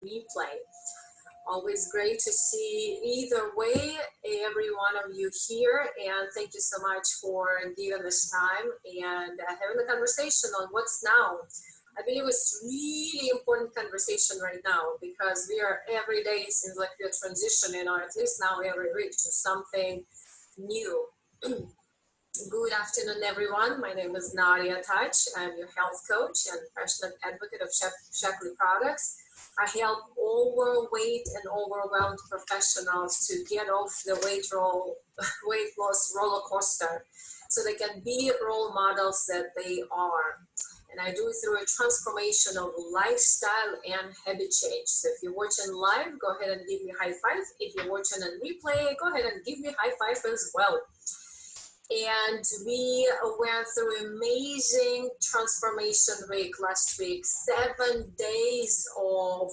replay. Always great to see either way every one of you here, and thank you so much for giving this time and having a conversation on what's now. I believe it's really important conversation right now because we are every day seems like we're transitioning, or at least now every week, to something new. Good afternoon, everyone. My name is Nadia Touch. I'm your health coach and passionate advocate of Shaklee products. I help overweight and overwhelmed professionals to get off the weight loss roller coaster so they can be role models that they are. And I do it through a transformation of lifestyle and habit change. So if you're watching live, go ahead and give me a high five. If you're watching on replay, go ahead and give me a high five as well. And we went through amazing transformation week last week, 7 days of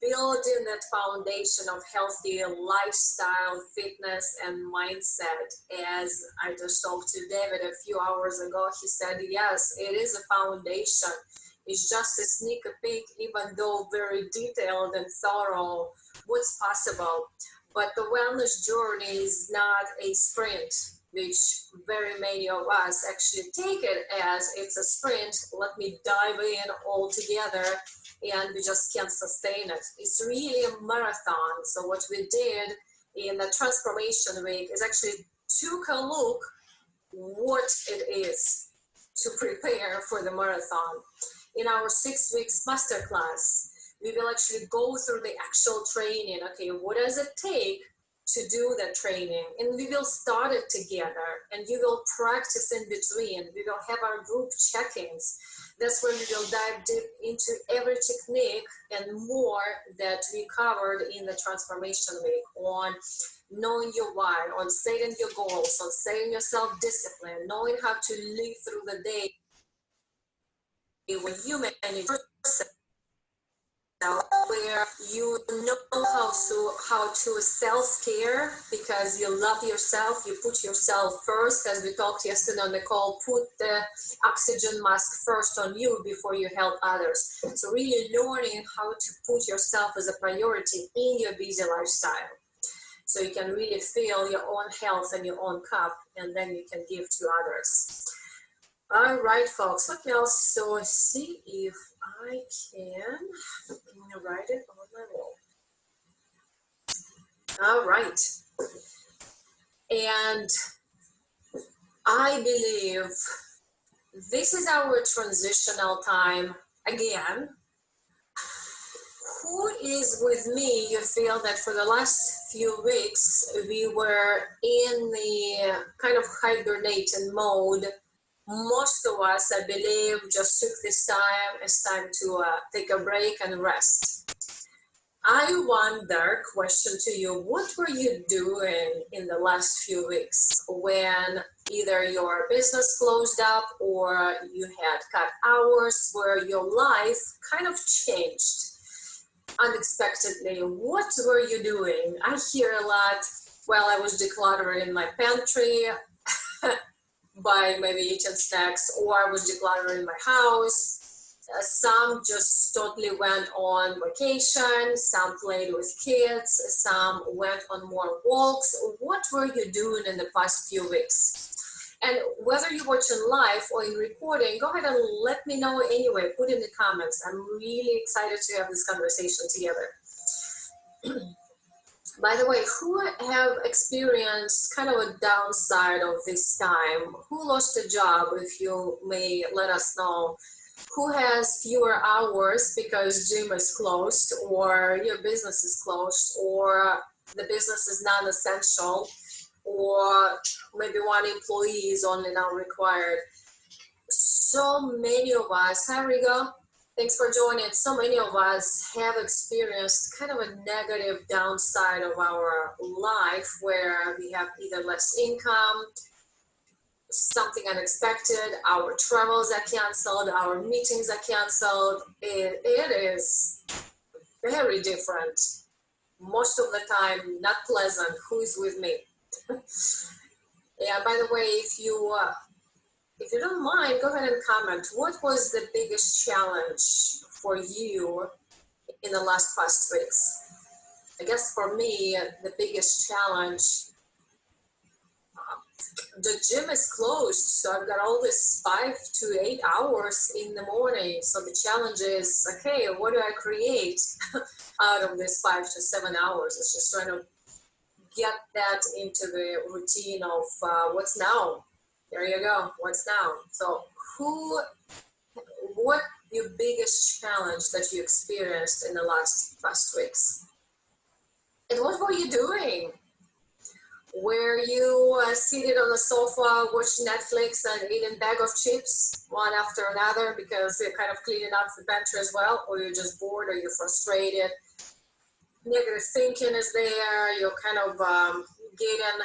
building that foundation of healthy lifestyle, fitness, and mindset. As I just talked to David a few hours ago, he said, yes, it is a foundation. It's just a sneak peek, even though very detailed and thorough, what's possible. But the wellness journey is not a sprint, which very many of us actually take it as it's a sprint. Let me dive in all together, and we just can't sustain it. It's really a marathon. So what we did in the transformation week is actually took a look what it is to prepare for the marathon. In our 6 weeks masterclass, we will actually go through the actual training. Okay, what does it take to do that training? And we will start it together, and you will practice in between. We will have our group check-ins. That's when we will dive deep into every technique and more that we covered in the transformation week, on knowing your why, on setting your goals, on setting your self-discipline, knowing how to live through the day when you manage yourself, where you know how to self-care because you love yourself, you put yourself first, as we talked yesterday on the call. Put the oxygen mask first on you before you help others. So really learning how to put yourself as a priority in your busy lifestyle, so you can really feel your own health and your own cup, and then you can give to others. All right, folks, let me also see if I can write it on my wall. All right. And I believe this is our transitional time again. Who is with me? You feel that for the last few weeks, we were in the kind of hibernating mode. Most of us, I believe, just took this time as time to take a break and rest. I wonder, question to you, what were you doing in the last few weeks when either your business closed up or you had cut hours, where your life kind of changed unexpectedly? What were you doing? I hear a lot, well, I was decluttering my pantry, by maybe eating snacks, or I was decluttering my house. Some just totally went on vacation, some played with kids, some went on more walks. What were you doing in the past few weeks? And whether you're watching live or in recording, go ahead and let me know anyway. Put in the comments. I'm really excited to have this conversation together. By the way, who have experienced kind of a downside of this time? Who lost a job, if you may let us know? Who has fewer hours because gym is closed, or your business is closed, or the business is non-essential, or maybe one employee is only now required? So many of us, hi Rigo, thanks for joining. So many of us have experienced kind of a negative downside of our life, where we have either less income, something unexpected, our travels are canceled, our meetings are canceled. It is very different. Most of the time, not pleasant. Who is with me? Yeah, by the way, if you don't mind, go ahead and comment. What was the biggest challenge for you in the last past weeks? I guess for me, the biggest challenge, the gym is closed, so I've got all this 5 to 8 hours in the morning. So the challenge is, okay, what do I create out of this 5 to 7 hours? It's just trying to get that into the routine of what's now. There you go, what's now. So what your biggest challenge that you experienced in the last past weeks? And what were you doing? Were you seated on the sofa watching Netflix and eating a bag of chips one after another because you're kind of cleaning up the pantry as well? Or you're just bored, or you're frustrated? Negative thinking is there. You're kind of getting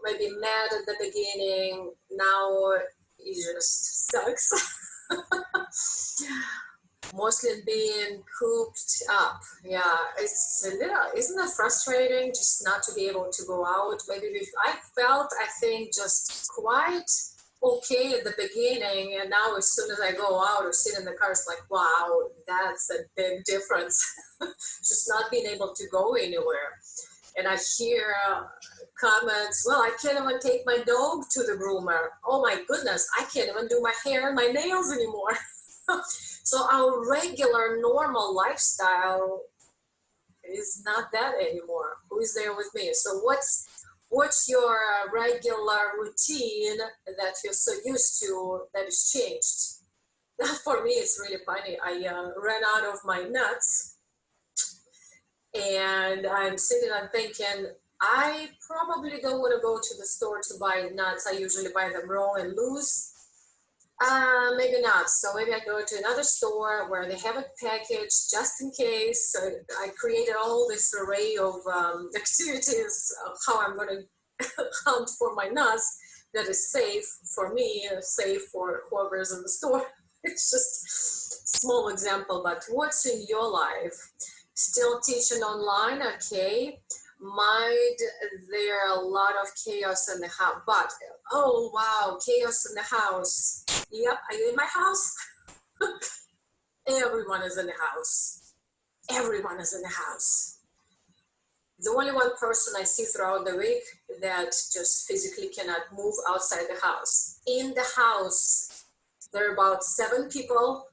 maybe mad at the beginning. Now it just sucks. Mostly being cooped up. Yeah, it's a little, isn't it frustrating just not to be able to go out? Maybe I felt, I think, just quite okay at the beginning, and now as soon as I go out or sit in the car, it's like, wow, that's a big difference. Just not being able to go anywhere. And I hear comments, well, I can't even take my dog to the groomer. Oh my goodness, I can't even do my hair and my nails anymore. So our regular normal lifestyle is not that anymore. Who is there with me? So what's your regular routine that you're so used to that is changed? For me, it's really funny. I ran out of my nuts, and I'm sitting and thinking, I probably don't want to go to the store to buy nuts. I usually buy them raw and loose. Maybe not. So maybe I go to another store where they have a package just in case. So I created all this array of activities of how I'm going to hunt for my nuts that is safe for me, safe for whoever's in the store. It's just a small example, but what's in your life? Still teaching online, okay. Mind there are a lot of chaos in the house, but oh wow, chaos in the house. Yep, are you in my house? Everyone is in the house. Everyone is in the house. The only one person I see throughout the week that just physically cannot move outside the house. In the house, there are about 7 people.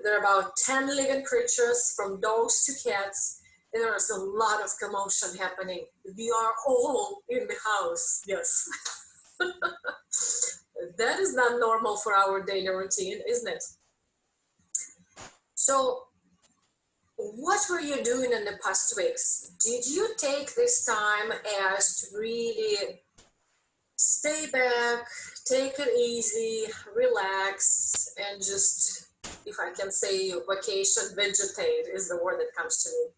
There are about 10 living creatures, from dogs to cats. And there's a lot of commotion happening. We are all in the house, yes. That is not normal for our daily routine, isn't it? So what were you doing in the past weeks? Did you take this time as to really stay back, take it easy, relax, and just, if I can say vacation, vegetate is the word that comes to me?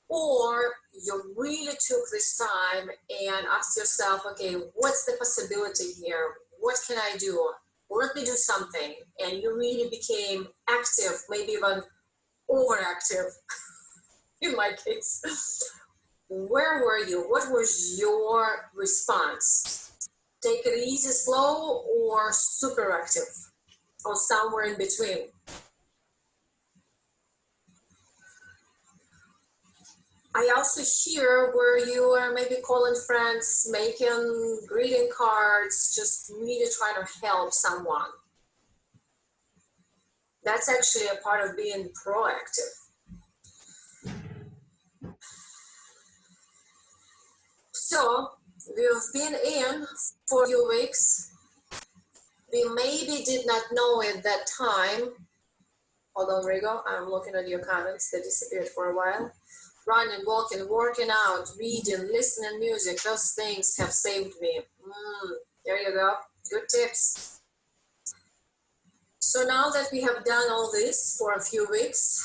Or you really took this time and asked yourself, okay, what's the possibility here? What can I do? Let me do something. And you really became active, maybe even overactive in my case. Where were you? What was your response? Take it easy, slow, or super active, or somewhere in between? I also hear where you are maybe calling friends, making greeting cards, just really trying to help someone. That's actually a part of being proactive. So we've been in for a few weeks. We maybe did not know at that time. Hold on, Rigo, I'm looking at your comments. They disappeared for a while. Running, walking, working out, reading, listening music, those things have saved me. There you go, good tips. So now that we have done all this for a few weeks,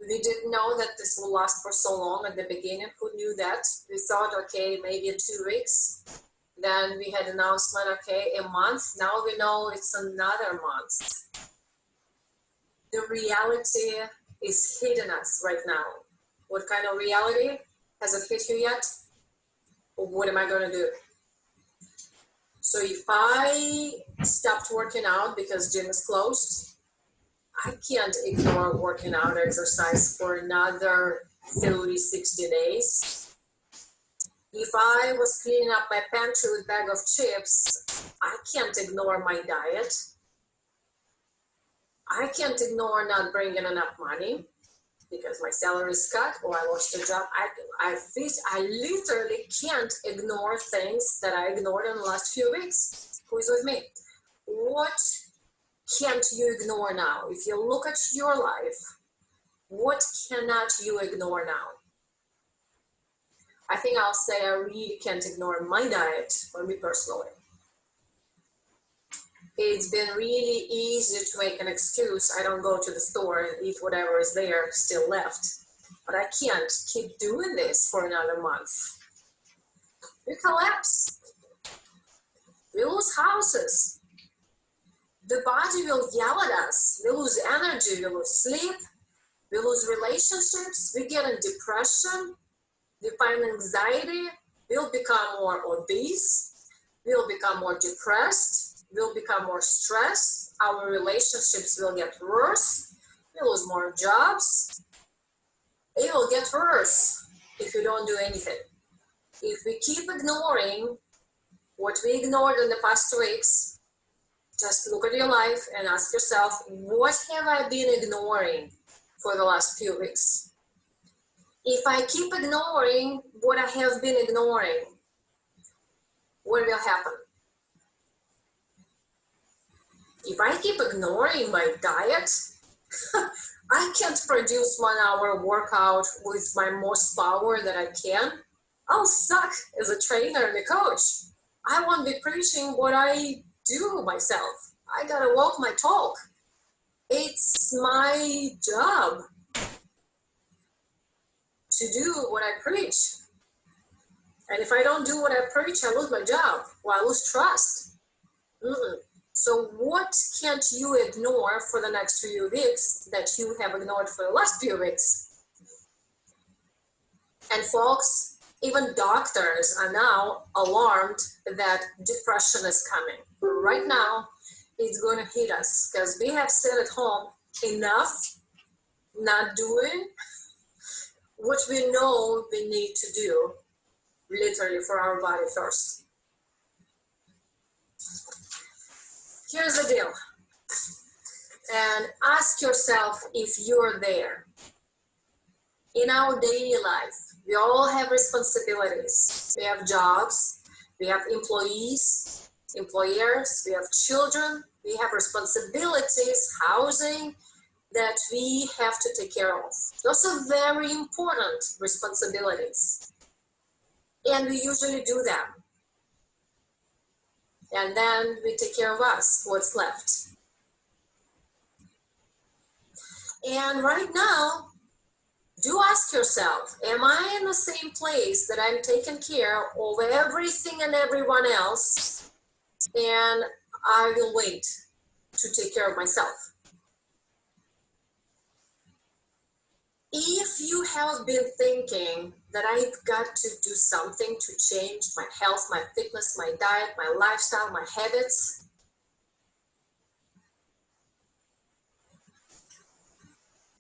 we didn't know that this will last for so long at the beginning. Who knew that? We thought, okay, maybe 2 weeks. Then we had announcement, okay, a month. Now we know it's another month. The reality is hitting us right now. What kind of reality? Has it hit you yet? What am I going to do? So if I stopped working out because gym is closed, I can't ignore working out exercise for another 30, 60 days. If I was cleaning up my pantry with a bag of chips, I can't ignore my diet. I can't ignore not bringing enough money because my salary is cut or I lost a job. I literally can't ignore things that I ignored in the last few weeks. Who is with me? What can't you ignore now? If you look at your life, what cannot you ignore now? I think I'll say I really can't ignore my diet for me personally. It's been really easy to make an excuse. I don't go to the store and eat whatever is there still left. But I can't keep doing this for another month. We collapse. We lose houses. The body will yell at us. We lose energy. We lose sleep. We lose relationships. We get in depression. We find anxiety. We'll become more obese. We'll become more depressed. We'll become more stressed. Our relationships will get worse. We lose more jobs. It will get worse if we don't do anything. If we keep ignoring what we ignored in the past weeks, just look at your life and ask yourself, what have I been ignoring for the last few weeks? If I keep ignoring what I have been ignoring, what will happen? If I keep ignoring my diet, I can't produce 1 hour workout with my most power that I can. I'll suck as a trainer and a coach. I won't be preaching what I do myself. I gotta walk my talk. It's my job to do what I preach. And if I don't do what I preach, I lose my job or I lose trust. So what can't you ignore for the next few weeks that you have ignored for the last few weeks? And folks, even doctors are now alarmed that depression is coming. Right now, it's going to hit us because we have sat at home enough, not doing what we know we need to do, literally for our body first. Here's the deal. And ask yourself if you're there. In our daily life, we all have responsibilities. We have jobs, we have employees, employers, we have children, we have responsibilities, housing that we have to take care of. Those are very important responsibilities. And we usually do them. And then we take care of us, what's left. And right now, do ask yourself, am I in the same place that I'm taking care of everything and everyone else, and I will wait to take care of myself? If you have been thinking that I've got to do something to change my health, my fitness, my diet, my lifestyle, my habits,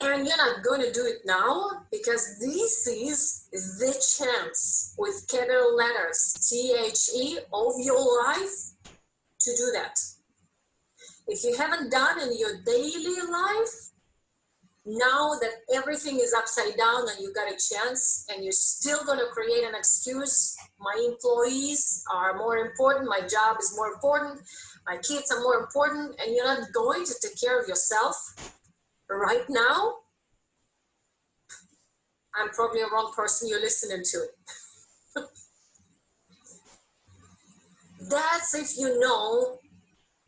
and you're not going to do it now, because this is the chance with capital letters, THE, of your life to do that. If you haven't done in your daily life, now that everything is upside down and you got a chance and you're still going to create an excuse, my employees are more important, my job is more important, my kids are more important, and you're not going to take care of yourself right now, I'm probably a wrong person you're listening to. That's if you know,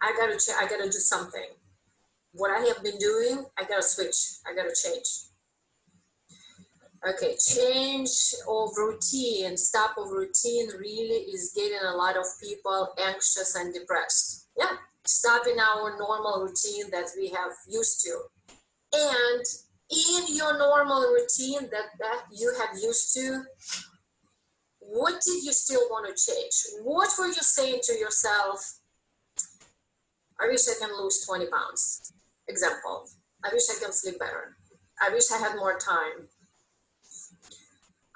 I gotta do something. What I have been doing, I gotta switch, I gotta change. Okay, change of routine, stop of routine really is getting a lot of people anxious and depressed. Yeah, stopping our normal routine that we have used to. And in your normal routine that you have used to, what did you still want to change? What were you saying to yourself? I wish I can lose 20 pounds. Example. I wish I can sleep better. I wish I had more time.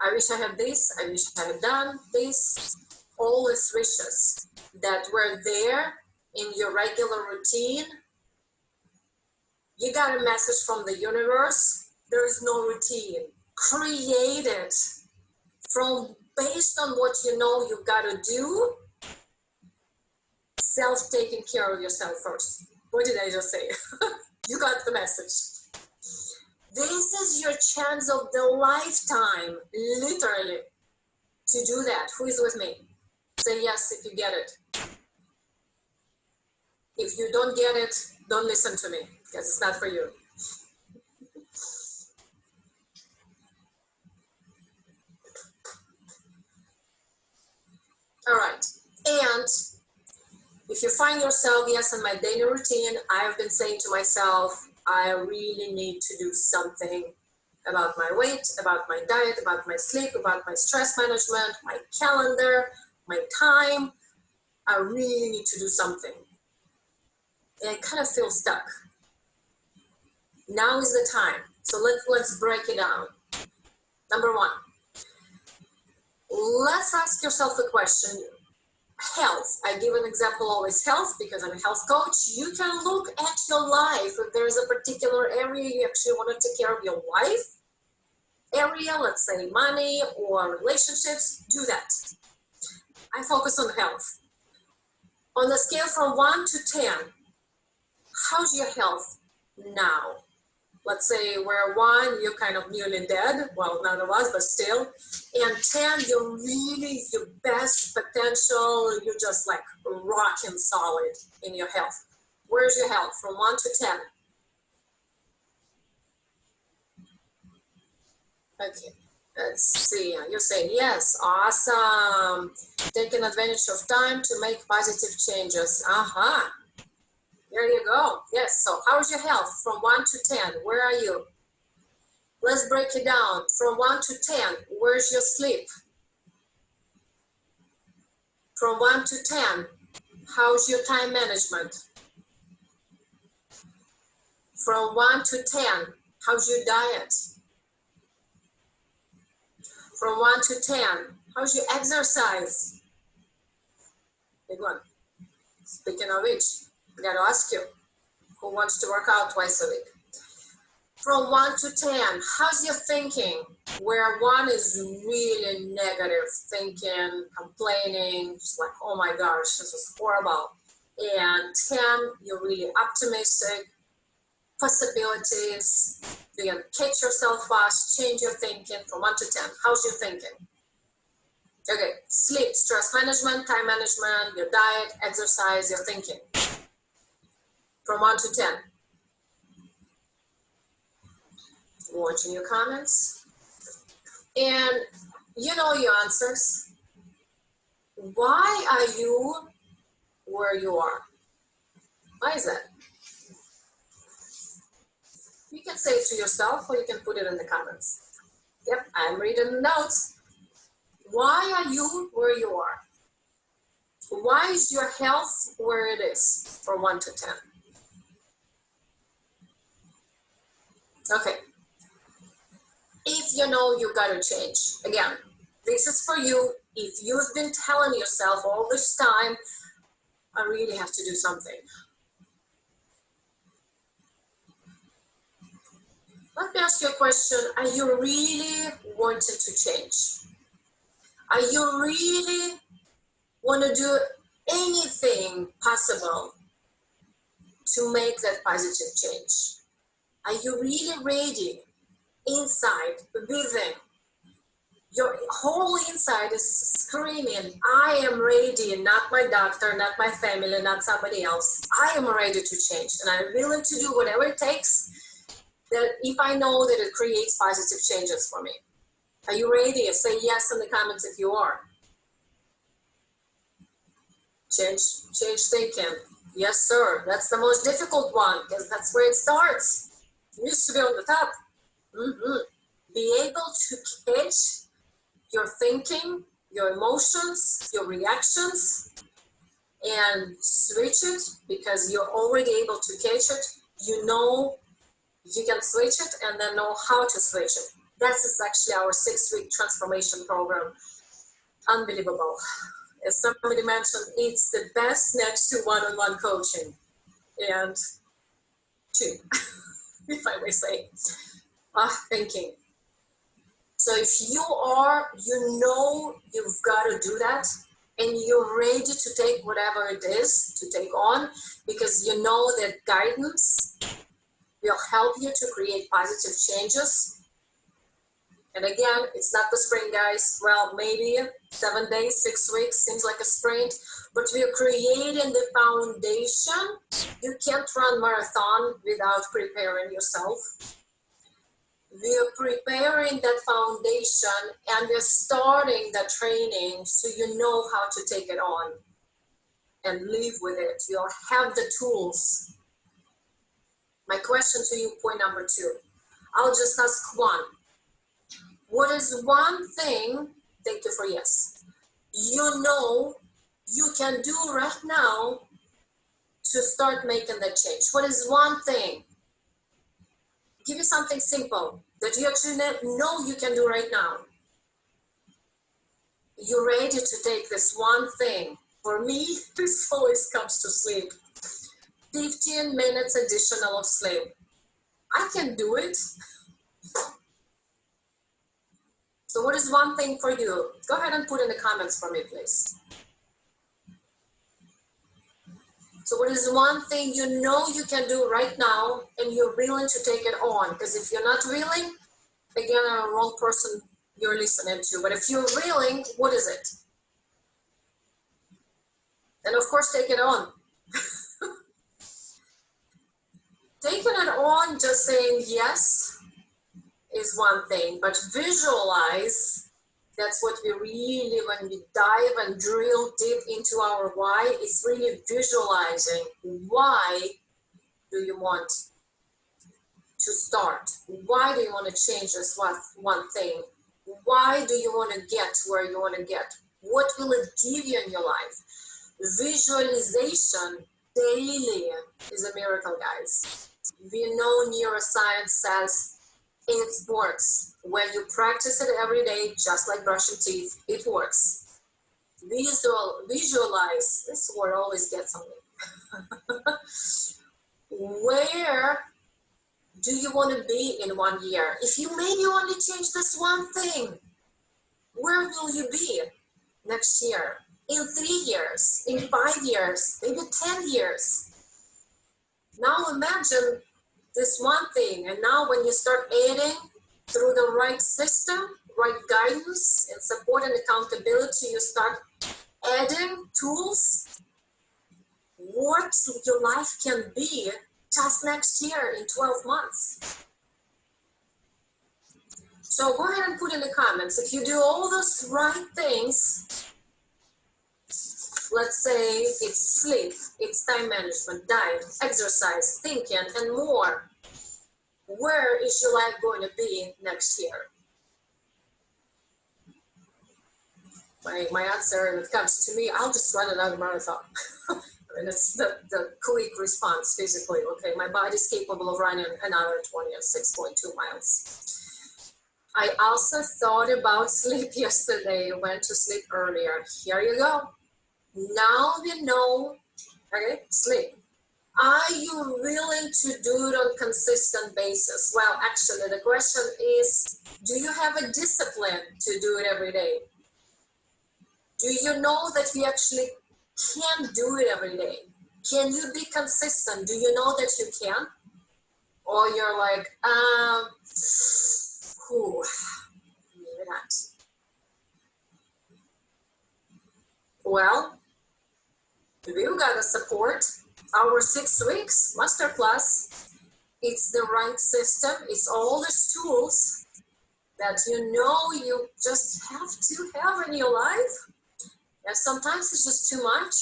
I wish I had this. I wish I had done this. All these wishes that were there in your regular routine. You got a message from the universe. There is no routine. Create it from based on what you know you've got to do. Taking care of yourself first. What did I just say? You got the message. This is your chance of the lifetime, literally, to do that. Who is with me? Say yes if you get it. If you don't get it, don't listen to me, because it's not for you. All right. And if you find yourself, yes, in my daily routine, I've been saying to myself, I really need to do something about my weight, about my diet, about my sleep, about my stress management, my calendar, my time. I really need to do something. And I kind of feel stuck. Now is the time. So let's break it down. Number one, let's ask yourself the question, health. I give an example always health because I'm a health coach. You can look at your life. If there is a particular area you actually want to take care of your life area, let's say money or relationships, do that. I focus on health. On a scale from 1 to 10, how's your health now? Let's say where 1, you're kind of nearly dead. Well, none of us, but still. And 10, you're really your best potential. You're just like rocking solid in your health. Where's your health from 1 to 10? Okay, let's see. You're saying yes, awesome. Taking advantage of time to make positive changes. There you go. Yes, so how's your health from 1 to 10? Where are you? Let's break it down. From 1 to 10, where's your sleep? From 1 to 10, how's your time management? From 1 to 10, how's your diet? From 1 to 10, how's your exercise? Big one. Speaking of which, I got to ask you, who wants to work out twice a week? From 1 to 10, how's your thinking? Where 1 is really negative thinking, complaining, just like, oh my gosh, this was horrible. And 10, you're really optimistic, possibilities, you can catch yourself fast, change your thinking from 1 to 10. How's your thinking? Okay, sleep, stress management, time management, your diet, exercise, your thinking. From 1 to 10. Watching your comments. And you know your answers. Why are you where you are? Why is that? You can say it to yourself or you can put it in the comments. Yep, I'm reading the notes. Why are you where you are? Why is your health where it is from 1 to 10? Okay. If you know you got to change, again, this is for you. If you've been telling yourself all this time, I really have to do something. Let me ask you a question. Are you really wanting to change? Are you really want to do anything possible to make that positive change? Are you really ready? Inside, within, your whole inside is screaming, I am ready, not my doctor, not my family, not somebody else. I am ready to change and I'm willing to do whatever it takes that if I know that it creates positive changes for me. Are you ready? Say yes in the comments if you are. Change thinking. Yes, sir. That's the most difficult one because that's where it starts. It used to be on the top. Be able to catch your thinking, your emotions, your reactions, and switch it because you're already able to catch it. You know You can switch it and then know how to switch it. That's actually our 6-week transformation program. Unbelievable. As somebody mentioned, it's the best next to one-on-one coaching and two, if I may say. Thinking. So if you know you've got to do that, and you're ready to take whatever it is to take on, because you know that guidance will help you to create positive changes. And again, it's not the sprint, guys. Well, maybe 7 days, 6 weeks seems like a sprint, but we are creating the foundation. You can't run marathon without preparing yourself. We are preparing that foundation and we're starting the training so you know how to take it on and live with it. You'll have the tools. My question to you, point number 2. I'll just ask one. What is one thing, thank you for yes, you know you can do right now to start making that change? What is one thing? Give you something simple that you actually know you can do right now. You're ready to take this one thing. For me, this always comes to sleep. 15 minutes additional of sleep. I can do it. So what is one thing for you? Go ahead and put in the comments for me, please. So what is one thing you know you can do right now and you're willing to take it on? Because if you're not willing, again, I'm a wrong person you're listening to. But if you're willing, what is it? And of course, take it on. Taking it on, just saying yes, is one thing. But visualize, that's what we really, when we dive and drill deep into our why, it's really visualizing why do you want to start? Why do you want to change this one thing? Why do you want to get where you want to get? What will it give you in your life? Visualization daily is a miracle, guys. We know neuroscience says it works. When you practice it every day, just like brushing teeth, it works. Visualize, this word always gets on me. Where do you want to be in 1 year? If you maybe only change this one thing, where will you be next year? In 3 years, in 5 years, maybe 10 years. Now imagine this one thing, and now when you start adding through the right system, right guidance and support and accountability, you start adding tools, what your life can be just next year in 12 months. So go ahead and put in the comments, if you do all those right things, let's say it's sleep, it's time management, diet, exercise, thinking, and more, where is your life going to be next year? My answer, when it comes to me, I'll just run another marathon. I mean, it's the quick response physically. Okay, my body's capable of running another 20 or 6.2 miles. I also thought about sleep yesterday, went to sleep earlier. Here you go. Now we know, okay, sleep. Are you willing to do it on a consistent basis? Well, actually, the question is, do you have a discipline to do it every day? Do you know that you actually can do it every day? Can you be consistent? Do you know that you can? Or you're like, maybe not. Well, we've got to support our 6 weeks masterclass. It's the right system. It's all these tools that you know you just have to have in your life. And sometimes it's just too much.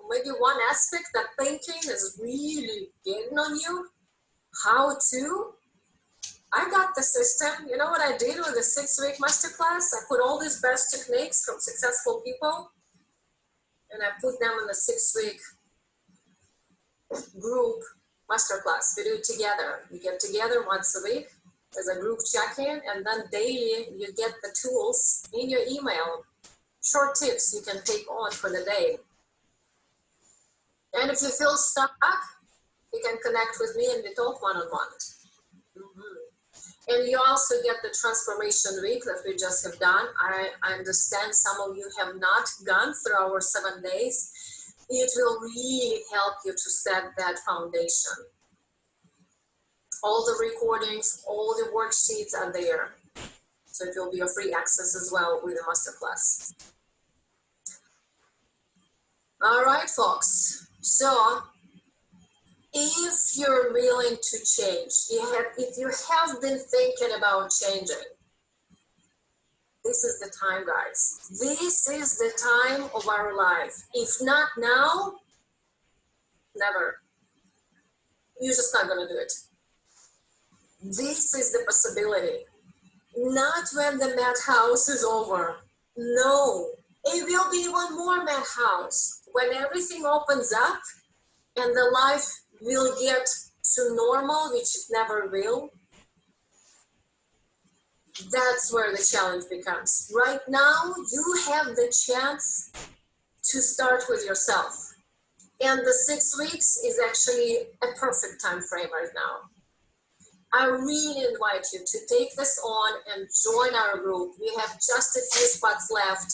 Maybe one aspect that thinking is really getting on you. How to? I got the system. You know what I did with the 6-week masterclass? I put all these best techniques from successful people and I put them in the 6-week group masterclass. We do it together. We get together once a week as a group check-in, and then daily you get the tools in your email, short tips you can take on for the day. And if you feel stuck, you can connect with me and we talk one-on-one. And you also get the transformation week that we just have done. I understand some of you have not gone through our 7 days. It will really help you to set that foundation. All the recordings, all the worksheets are there. So it will be a free access as well with the masterclass. All right, folks. So if you're willing to change, if you have been thinking about changing, this is the time, guys. This is the time of our life. If not now, never. You're just not going to do it. This is the possibility. Not when the madhouse is over. No. It will be one more madhouse. When everything opens up and the life will get to normal, which it never will, that's where the challenge becomes. Right now, you have the chance to start with yourself. And the 6 weeks is actually a perfect time frame right now. I really invite you to take this on and join our group. We have just a few spots left.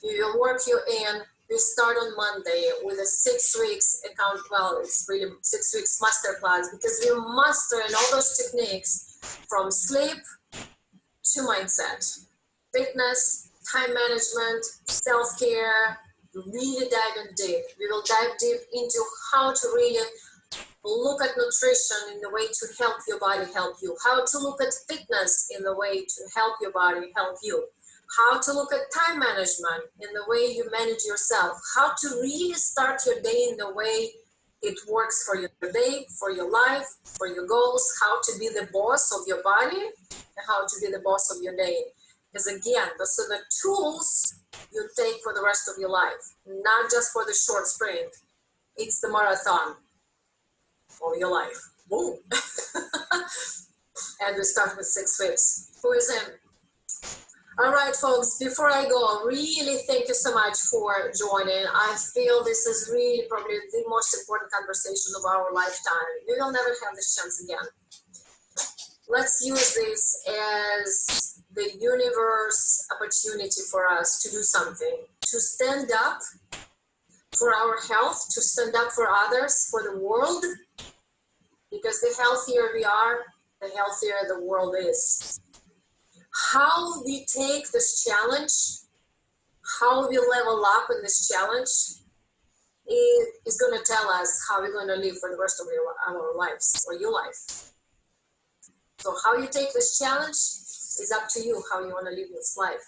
We will work you in. We start on Monday with a 6 weeks account. Well, it's really 6 weeks masterclass because you master in all those techniques from sleep to mindset, fitness, time management, self-care. Really dive in deep. We will dive deep into how to really look at nutrition in the way to help your body help you, how to look at fitness in the way to help your body help you, how to look at time management in the way you manage yourself, how to really start your day in the way it works for your day, for your life, for your goals, how to be the boss of your body, and how to be the boss of your day. Because again, those are the tools you take for the rest of your life, not just for the short sprint. It's the marathon of your life. Boom. And we start with 6 weeks. Who is in? All right, folks, before I go, really thank you so much for joining. I feel this is really probably the most important conversation of our lifetime. We will never have this chance again. Let's use this as the universe opportunity for us to do something, to stand up for our health, to stand up for others, for the world, because the healthier we are, the healthier the world is. How we take this challenge, how we level up in this challenge, is going to tell us how we're going to live for the rest of our lives, or your life. So how you take this challenge is up to you, how you want to live this life.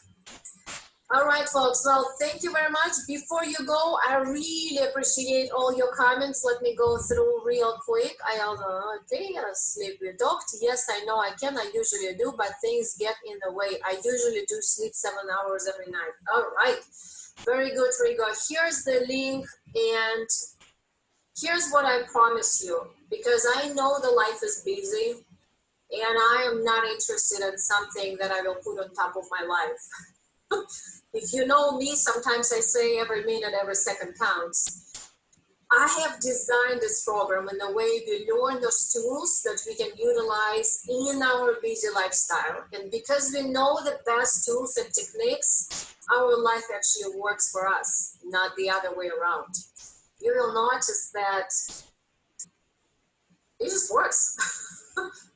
All right, folks. Well, thank you very much. Before you go, I really appreciate all your comments. Let me go through real quick. Okay, sleep with doctor. Yes, I know I can. I usually do, but things get in the way. I usually do sleep 7 hours every night. All right. Very good, Rigo. Here's the link, and here's what I promise you, because I know the life is busy, and I am not interested in something that I will put on top of my life. If you know me, sometimes I say every minute, every second counts. I have designed this program in the way we learn those tools that we can utilize in our busy lifestyle. And because we know the best tools and techniques, our life actually works for us, not the other way around. You will notice that it just works.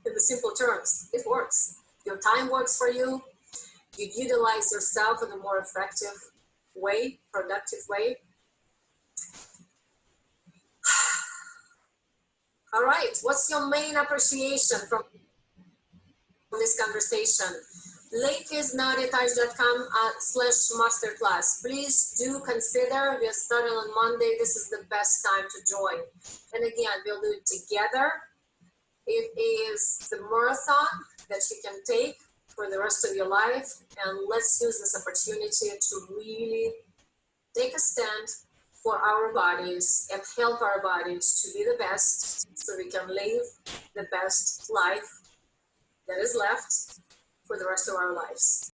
In the simple terms, it works. Your time works for you. You utilize yourself in a more effective way, productive way. All right, what's your main appreciation from this conversation? Link is nadiataj.com/masterclass. Please do consider, we are starting on Monday. This is the best time to join. And again, we'll do it together. It is the marathon that you can take for the rest of your life, and let's use this opportunity to really take a stand for our bodies and help our bodies to be the best so we can live the best life that is left for the rest of our lives.